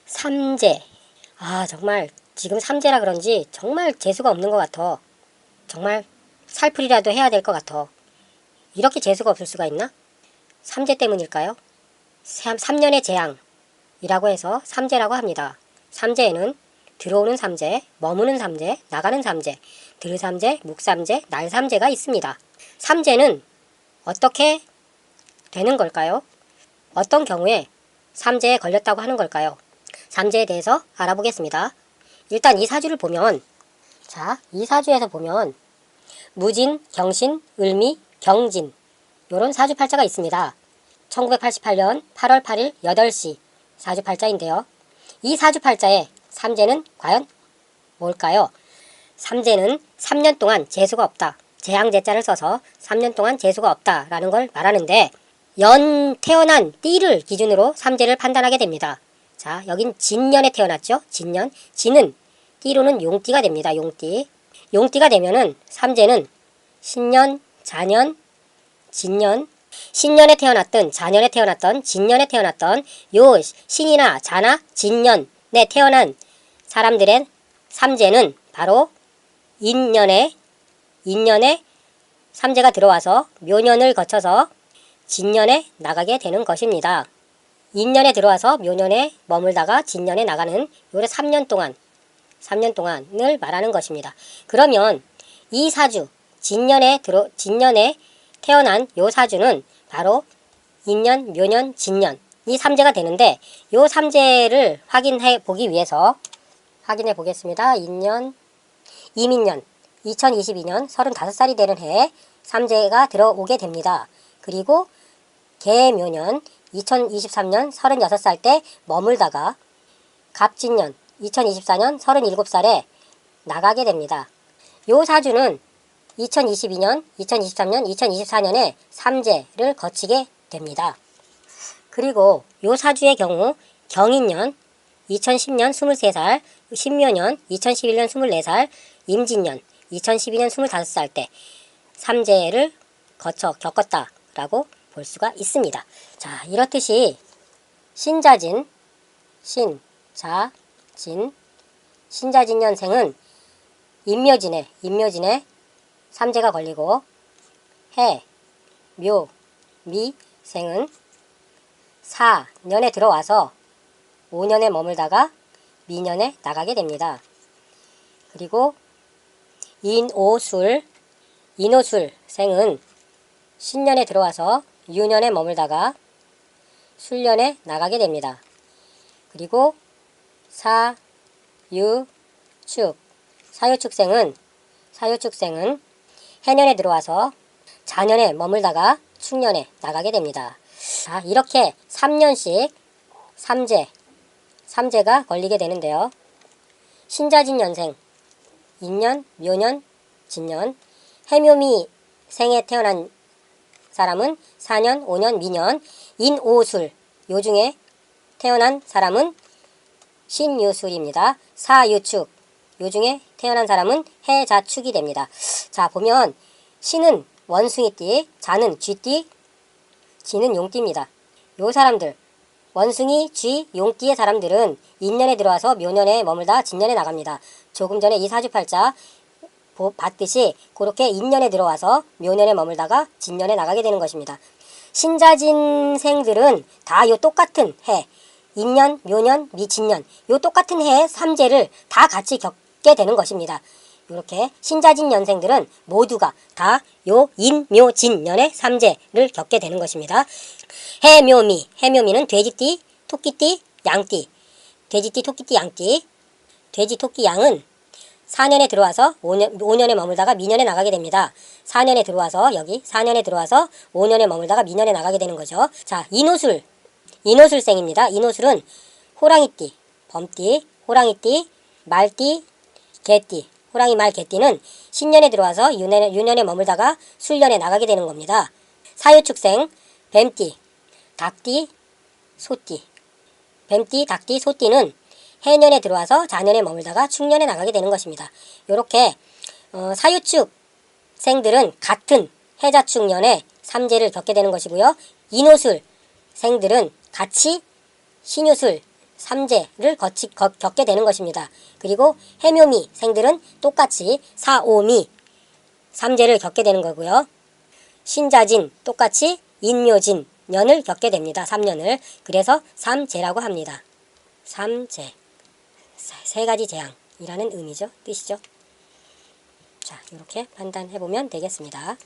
삼재. 아, 정말 지금 삼재라 그런지 정말 재수가 없는 것 같아. 정말 살풀이라도 해야 될 것 같아. 이렇게 재수가 없을 수가 있나? 삼재 때문일까요? 3년의 재앙이라고 해서 삼재라고 합니다. 삼재에는 들어오는 삼재, 머무는 삼재, 나가는 삼재, 들삼재, 묵삼재, 날삼재가 있습니다. 삼재는 어떻게 되는 걸까요? 어떤 경우에 삼재에 걸렸다고 하는 걸까요? 삼재에 대해서 알아보겠습니다. 일단 이 사주를 보면, 이 사주에서 보면 무진, 경신, 을미, 경진 요런 사주팔자가 있습니다. 1988년 8월 8일 8시 사주팔자인데요. 이 사주팔자의 삼재는 과연 뭘까요? 삼재는 3년 동안 재수가 없다. 재앙재자를 써서 3년 동안 재수가 없다라는 걸 말하는데, 태어난 띠를 기준으로 삼재를 판단하게 됩니다. 자, 여긴 진년에 태어났죠? 진년. 진은 띠로는 용띠가 됩니다. 용띠. 용띠가 되면은 삼재는 신년, 자년, 진년, 신년에 태어났든 자년에 태어났던 진년에 태어났던 요 신이나 자나 진년에 태어난 사람들의 삼재는 바로 인년에 삼재가 들어와서 묘년을 거쳐서 진년에 나가게 되는 것입니다. 인년에 들어와서 묘년에 머물다가 진년에 나가는 요래 3년 동안을 말하는 것입니다. 그러면 이 사주 진년에 태어난 요 사주는 바로 인년, 묘년, 진년 이 삼재가 되는데, 요 삼재를 확인해 보기 위해서 확인해 보겠습니다. 이민년 2022년 35살이 되는 해에 삼재가 들어오게 됩니다. 그리고 계묘년 2023년 36살 때 머물다가 갑진년 2024년 37살에 나가게 됩니다. 요 사주는 2022년, 2023년, 2024년에 삼재를 거치게 됩니다. 그리고 요 사주의 경우 경인년 2010년 23살, 신묘년 2011년 24살, 임진년 2012년 25살 때 삼재를 겪었다라고 볼 수가 있습니다. 자, 이렇듯이 신자진 년생은 임묘진에 삼재가 걸리고, 해, 묘, 미 생은 4년에 들어와서 5년에 머물다가 미년에 나가게 됩니다. 그리고 인오술 생은 신년에 들어와서 6년에 머물다가 술년에 나가게 됩니다. 그리고 사유축생은 해년에 들어와서 자년에 머물다가 축년에 나가게 됩니다. 자, 이렇게 3년씩 삼재가 걸리게 되는데요. 신자진 년생, 인년, 묘년, 진년, 해묘미 생에 태어난 사람은 4년, 5년, 미년, 인오술 요 중에 태어난 사람은 신유술입니다. 사유축 요 중에 태어난 사람은 해자축이 됩니다. 자, 보면 신은 원숭이띠, 자는 쥐띠, 지는 용띠입니다. 요 사람들 원숭이, 쥐, 용띠의 사람들은 인년에 들어와서 묘년에 머물다 진년에 나갑니다. 조금 전에 이 사주팔자 봤듯이 그렇게 인년에 들어와서 묘년에 머물다가 진년에 나가게 되는 것입니다. 신자진생들은 다 요 똑같은 해, 인년, 묘년, 미진년 요 똑같은 해의 삼재를 다 같이 겪게 되는 것입니다. 이렇게 신자진 년생들은 모두가 다 요 인묘진년의 삼재를 겪게 되는 것입니다. 해묘미는 돼지띠, 토끼띠, 양띠, 돼지띠, 토끼띠, 양띠. 돼지, 토끼, 양은 4년에 들어와서 5년에 머물다가 미년에 나가게 됩니다. 4년에 들어와서 5년에 머물다가 미년에 나가게 되는 거죠. 자, 인호술생입니다. 인호술은 호랑이띠, 범띠, 호랑이띠, 말띠, 개띠. 호랑이, 말, 개띠는 신년에 들어와서 6년에 머물다가 술년에 나가게 되는 겁니다. 사유축생, 뱀띠, 닭띠, 소띠. 뱀띠, 닭띠, 소띠는 해년에 들어와서 자년에 머물다가 축년에 나가게 되는 것입니다. 이렇게 사유축생들은 같은 해자축년에 삼재를 겪게 되는 것이고요. 인호술생들은 같이 신유술 삼재를 겪게 되는 것입니다. 그리고 해묘미 생들은 똑같이 사오미 삼재를 겪게 되는 거고요. 신자진 똑같이 인묘진 년을 겪게 됩니다. 3년을. 그래서 삼재라고 합니다. 삼재. 세 가지 재앙이라는 의미죠. 뜻이죠. 자, 이렇게 판단해 보면 되겠습니다.